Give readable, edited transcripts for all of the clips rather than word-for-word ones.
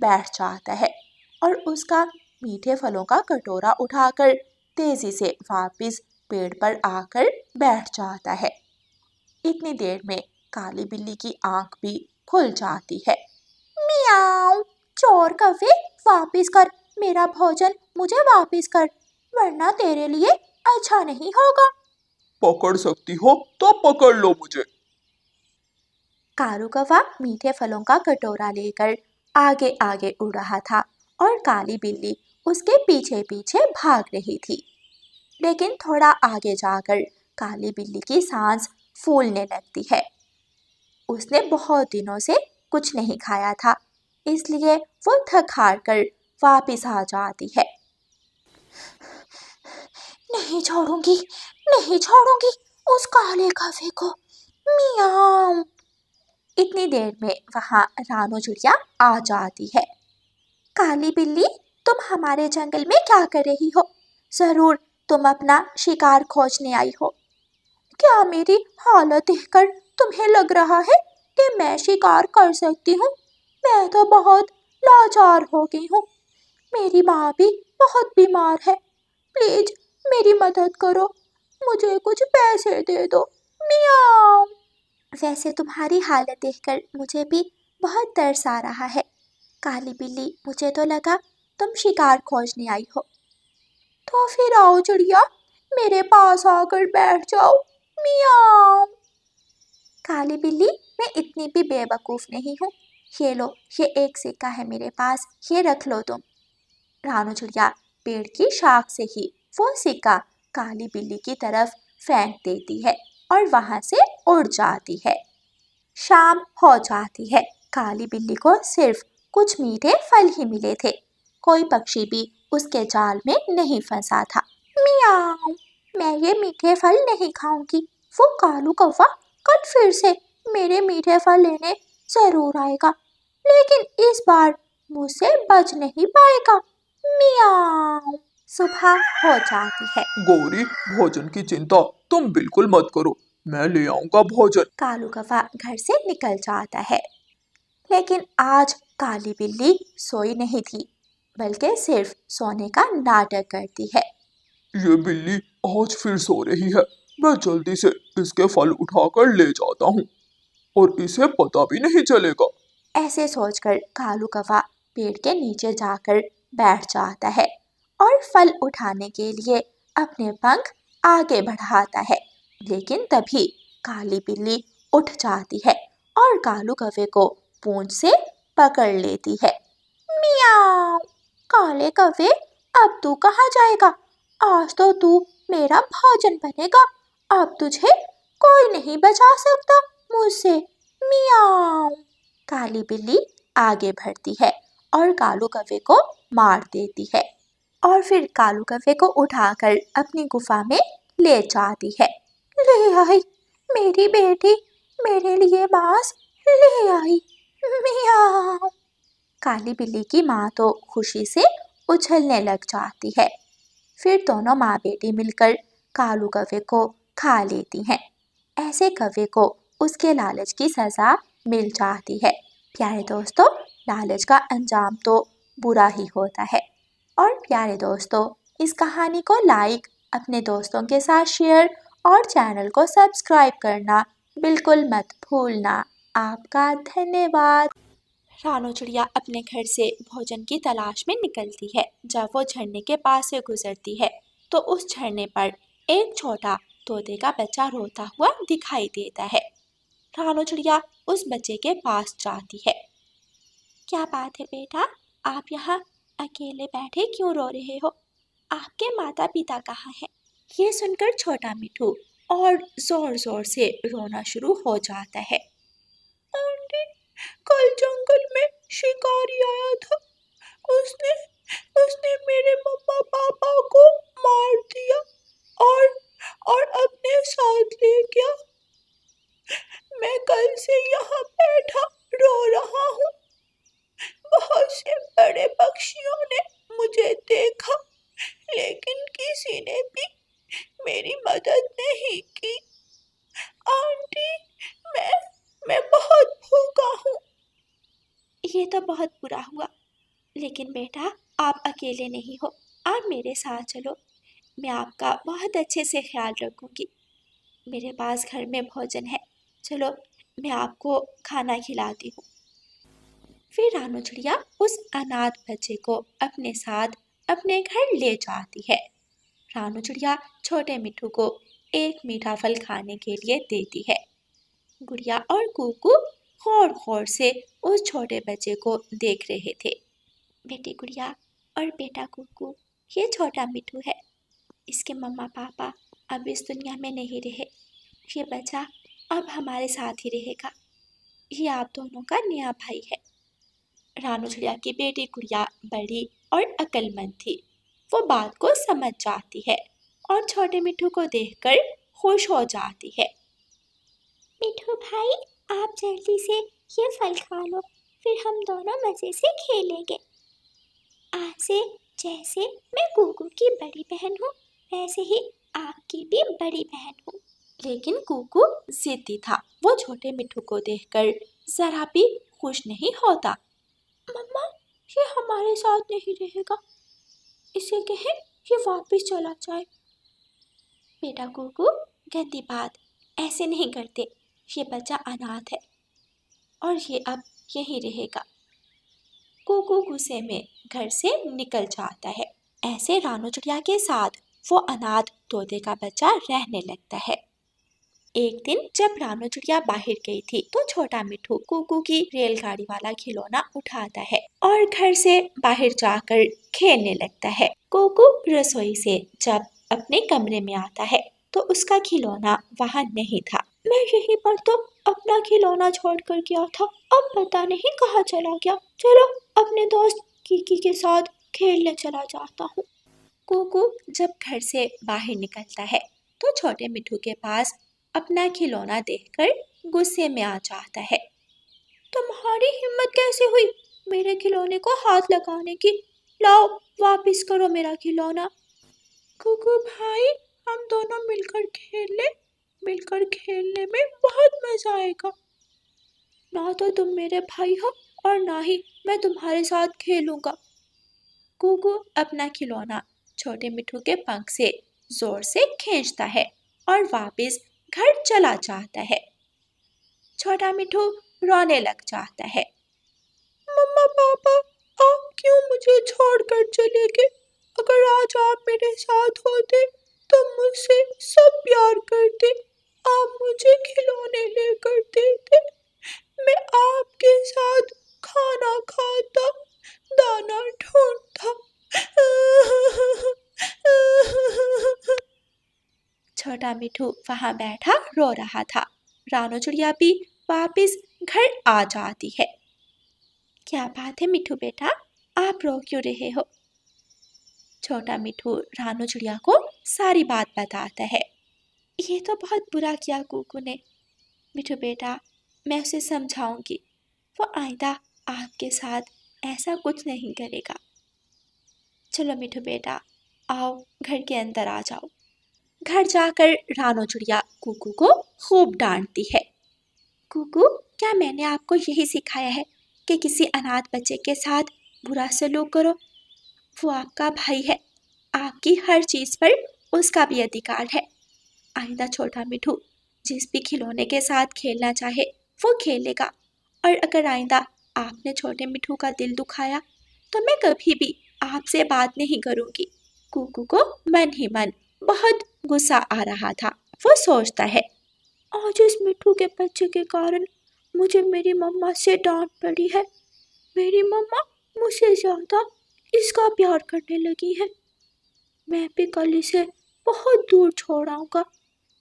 بیٹھ جاتا ہے اور اس کا میٹھے پھلوں کا کٹورا اٹھا کر تیزی سے واپس پیڑ پر آ کر بیٹھ جاتا ہے۔ اتنی دیر میں کالی بلی کی آنکھ بھی کھل جاتی ہے۔ میاؤں، چور کوے، واپس کر میرا بھوجن، مجھے واپس کر، ورنہ تیرے لیے اچھا نہیں ہوگا۔ پکڑ سکتی ہو تو پکڑ لو مجھے۔ کالو کوا میٹھے پھلوں کا کٹورا لے کر آگے آگے اڑ رہا تھا اور کالی بلی اس کے پیچھے پیچھے بھاگ رہی تھی۔ لیکن تھوڑا آگے جا کر کالی بلی کی سانس پھولنے لگتی ہے۔ اس نے بہت دنوں سے کچھ نہیں کھایا تھا، اس لیے وہ تھک ہار کر واپس آ جاتی ہے۔ نہیں چھوڑوں گی، نہیں چھوڑوں گی اس کالے کوے کو، میاؤں۔ اتنی دیر میں وہاں رانو چڑیا آ جاتی ہے۔ کالی بلی، تم ہمارے جنگل میں کیا کر رہی ہو؟ ضرور تم اپنا شکار کھوجنے آئی ہو۔ کیا میری حالت دیکھ کر تمہیں لگ رہا ہے کہ میں شکار کر سکتی ہوں؟ میں تو بہت لاچار ہو گئی ہوں۔ میری ماں بھی بہت بیمار ہے، پلیز میری مدد کرو، مجھے کچھ پیسے دے دو، میاؤں۔ ویسے تمہاری حالت دیکھ کر مجھے بھی بہت ترس آ رہا ہے کالی بلی، مجھے تو لگا تم شکار کھوجنے آئی ہو۔ تو پھر آؤ چڑیا، میرے پاس آ کر بیٹھ جاؤ، میاؤں۔ کالی بلی، میں اتنی بھی بے وقوف نہیں ہوں، یہ لو، یہ ایک سکہ ہے میرے پاس، یہ رکھ لو تم۔ رانو چڑیا پیڑ کی شاخ سے ہی وہ سکہ کالی بلی کی طرف پھینک دیتی ہے اور وہاں سے اڑ جاتی ہے۔ شام ہو جاتی ہے، کالی بلی کو صرف کچھ میٹھے پھل ہی ملے تھے، کوئی پکشی بھی اس کے جال میں نہیں پھنسا تھا۔ میاؤں، میں یہ میٹھے پھل نہیں کھاؤں گی، وہ کالو کوا کل پھر سے میرے میٹھے پھل لینے ضرور آئے گا، لیکن اس بار مجھ سے بچ نہیں پائے گا، میاؤں۔ صبح ہو جاتی ہے۔ گوری، بھوجن کی چنتا تم بالکل مت کرو، میں لے آؤں گا بھوجن۔ کالو کوا گھر سے نکل جاتا ہے، لیکن آج کالی بلی سوئی نہیں تھی، بلکہ صرف سونے کا ناٹک کرتی ہے۔ یہ بلی آج پھر سو رہی ہے، میں جلدی سے اس کے پھل اٹھا کر لے جاتا ہوں اور اسے پتہ بھی نہیں چلے گا۔ ایسے سوچ کر کالو کوا پیڑ کے نیچے جا کر بیٹھ جاتا ہے اور پھل اٹھانے کے لیے اپنے پنکھ آگے بڑھاتا ہے، لیکن تبھی کالی بلی اٹھ جاتی ہے اور کالو کوے کو پونچھ سے پکڑ لیتی ہے۔ میاؤں، کالے کوے، اب تو کہاں جائے گا؟ آج تو میرا بھوجن بنے گا، اب تجھے کوئی نہیں بچا سکتا مجھ سے، میاؤں۔ کالی بلی آگے بڑھتی ہے اور کالو کوے کو مار دیتی ہے اور پھر کالو کوے کو اٹھا کر اپنی گفا میں لے جاتی ہے۔ لے آئی میری بیٹی، میرے لیے ماس لے آئی، میاؤں۔ کالی بلی کی ماں تو خوشی سے اچھلنے لگ جاتی ہے۔ پھر دونوں ماں بیٹی مل کر کالو کوے کو کھا لیتی ہیں۔ ایسے کوے کو اس کے لالچ کی سزا مل جاتی ہے۔ پیارے دوستو، لالچ کا انجام تو برا ہی ہوتا ہے۔ اور پیارے دوستو، اس کہانی کو لائک، اپنے دوستوں کے ساتھ شیئر اور چینل کو سبسکرائب کرنا بالکل مت بھولنا۔ آپ کا دھنیہ واد۔ رانو چڑیا اپنے گھر سے بھوجن کی تلاش میں نکلتی ہے۔ جب وہ جھرنے کے پاس سے گزرتی ہے تو اس جھرنے پر ایک چھوٹا طوطے کا بچہ روتا ہوا دکھائی دیتا ہے۔ رانو چڑیا اس بچے کے پاس جاتی ہے۔ کیا بات ہے بیٹا، آپ یہاں اکیلے بیٹھے کیوں رو رہے ہو؟ آپ کے ماتا پتا کہاں ہیں؟ یہ سن کر چھوٹا مٹھو اور زور زور سے رونا شروع ہو جاتا ہے۔ آنٹی، کل جنگل میں شکاری آیا تھا، اس نے میرے مما پاپا کو مار دیا اور اپنے ساتھ لے گیا۔ میں کل سے یہاں بیٹھا رو رہا ہوں۔ بہت سے بڑے پکشیوں نے مجھے دیکھا، لیکن کسی نے بھی میری مدد نہیں کی۔ آنٹی، میں بہت بھوکا ہوں۔ یہ تو بہت برا ہوا، لیکن بیٹا آپ اکیلے نہیں ہو، آپ میرے ساتھ چلو، میں آپ کا بہت اچھے سے خیال رکھوں گی، میرے پاس گھر میں بھوجن ہے، چلو میں آپ کو کھانا کھلاتی ہوں۔ پھر رانو چڑیا اس اناتھ بچے کو اپنے ساتھ اپنے گھر لے جاتی ہے۔ رانو چڑیا چھوٹے مٹھو کو ایک میٹھا پھل کھانے کے لیے دیتی ہے۔ گڑیا اور کوکو غور غور سے اس چھوٹے بچے کو دیکھ رہے تھے۔ بیٹی گڑیا اور بیٹا کوکو، یہ چھوٹا مٹھو ہے، اس کے مما پاپا اب اس دنیا میں نہیں رہے، یہ بچہ اب ہمارے ساتھ ہی رہے گا، یہ آپ دونوں کا نیا بھائی ہے۔ رانو چڑیا کی بیٹی گڑیا بڑی اور عقل مند تھی، وہ بات کو سمجھ جاتی ہے اور چھوٹے مٹھو کو دیکھ کر خوش ہو جاتی ہے۔ مٹھو بھائی، آپ جلدی سے یہ پھل کھا لو، پھر ہم دونوں مزے سے کھیلیں گے۔ آج سے جیسے میں کوکو کی بڑی بہن ہوں، ویسے ہی آپ کی بھی بڑی بہن ہوں۔ لیکن کوکو ضدی تھا، وہ چھوٹے مٹھو کو دیکھ کر ذرا بھی خوش نہیں ہوتا۔ مما، یہ ہمارے ساتھ نہیں رہے گا، اسے کہیں یہ واپس چلا جائے۔ بیٹا کوکو، گندی بات، ایسے نہیں کرتے، یہ بچہ اناتھ ہے اور یہ اب یہیں رہے گا۔ کوکو غصے میں گھر سے نکل جاتا ہے۔ ایسے رانو چڑیا کے ساتھ وہ اناتھ طوطے کا بچہ رہنے لگتا ہے۔ ایک دن جب رانو چڑیا باہر گئی تھی تو چھوٹا مٹھو کوکو کی ریل گاڑی والا کھلونا اٹھاتا ہے اور گھر سے باہر جا کر کھیلنے لگتا ہے۔ کوکو رسوئی سے جب اپنے کمرے میں آتا ہے تو اس کا کھلونا وہاں نہیں تھا۔ میں یہیں پر تو اپنا کھلونا چھوڑ کر گیا تھا، اب پتہ نہیں کہاں چلا گیا، چلو اپنے دوست کیکی کے ساتھ کھیلنے چلا جاتا ہوں۔ کوکو جب گھر سے باہر نکلتا ہے تو چھوٹے مٹھو کے پاس اپنا کھلونا دیکھ کر غصے میں آ جاتا ہے۔ تمہاری ہمت کیسے ہوئی میرے کھلونے کو ہاتھ لگانے کی؟ لاؤ واپس کرو میرا کھلونا۔ کوکو بھائی، ہم دونوں مل کر کھیلنے میں بہت مزہ آئے گا۔ نہ تو تم میرے بھائی ہو اور نہ ہی میں تمہارے ساتھ کھیلوں گا۔ کوکو اپنا کھلونا چھوٹے مٹھو کے پنکھ سے زور سے کھینچتا ہے اور واپس گھر چلا جاتا ہے۔ چھوٹا مٹھو رونے لگ جاتا ہے۔ مما پاپا، آپ کیوں مجھے چھوڑ کر چلے گئے؟ اگر آج آپ میرے ساتھ ہوتے تو مجھ سے سب پیار کرتے، آپ مجھے کھلونے لے کر دیتے، میں آپ کے ساتھ کھانا کھاتا، دانا ڈھونڈتا۔ چھوٹا مٹھو وہاں بیٹھا رو رہا تھا۔ رانو چڑیا بھی واپس گھر آ جاتی ہے۔ کیا بات ہے مٹھو بیٹا، آپ رو کیوں رہے ہو؟ چھوٹا مٹھو رانو چڑیا کو ساری بات بتاتا ہے۔ یہ تو بہت برا کیا کوکو نے، مٹھو بیٹا میں اسے سمجھاؤں گی، وہ آئندہ آپ کے ساتھ ایسا کچھ نہیں کرے گا۔ چلو مٹھو بیٹا، آؤ گھر کے اندر آ جاؤ۔ گھر جا کر رانو چڑیا کوکو کو خوب ڈانٹتی ہے۔ کوکو، کیا میں نے آپ کو یہی سکھایا ہے کہ کسی اناتھ بچے کے ساتھ برا سلوک کرو؟ وہ آپ کا بھائی ہے، آپ کی ہر چیز پر اس کا بھی ادھیکار ہے۔ آئندہ چھوٹا مٹھو جس بھی کھلونے کے ساتھ کھیلنا چاہے وہ کھیلے گا، اور اگر آئندہ آپ نے چھوٹے مٹھو کا دل دکھایا تو میں کبھی بھی آپ سے بات نہیں کروں گی۔ کوکو کو من ہی من بہت غصہ آ رہا تھا۔ وہ سوچتا ہے، آج اس مٹھو کے بچے کے کارن مجھے میری مما سے ڈانٹ پڑی ہے، میری مما مجھ سے زیادہ اس کا پیار کرنے لگی ہے، میں بھی کل اسے بہت دور چھوڑ آؤں گا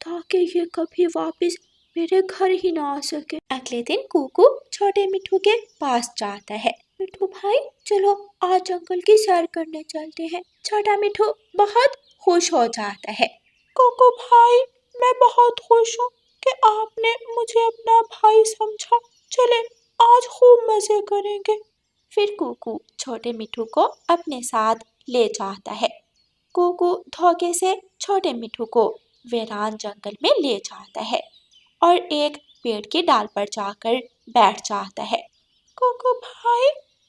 تاکہ یہ کبھی واپس میرے گھر ہی نہ آ سکے۔ اگلے دن کوکو چھوٹے مٹھو کے پاس جاتا ہے۔ مٹھو بھائی، چلو آج جنگل کی سیر کرنے چلتے ہیں۔ چھوٹا مٹھو بہت خوش ہو جاتا ہے۔ کوکو بھائی، میں بہت خوش ہوں کہ آپ نے مجھے اپنا بھائی سمجھا، چلیں آج خوب مزے کریں گے۔ پھر کوکو چھوٹے مٹھو کو اپنے ساتھ لے جاتا ہے۔ کوکو دھوکے سے چھوٹے مٹھو کو ویران جنگل میں لے جاتا ہے اور ایک پیڑ کی ڈال پر جا کر بیٹھ جاتا ہے۔ کوکو بھائی،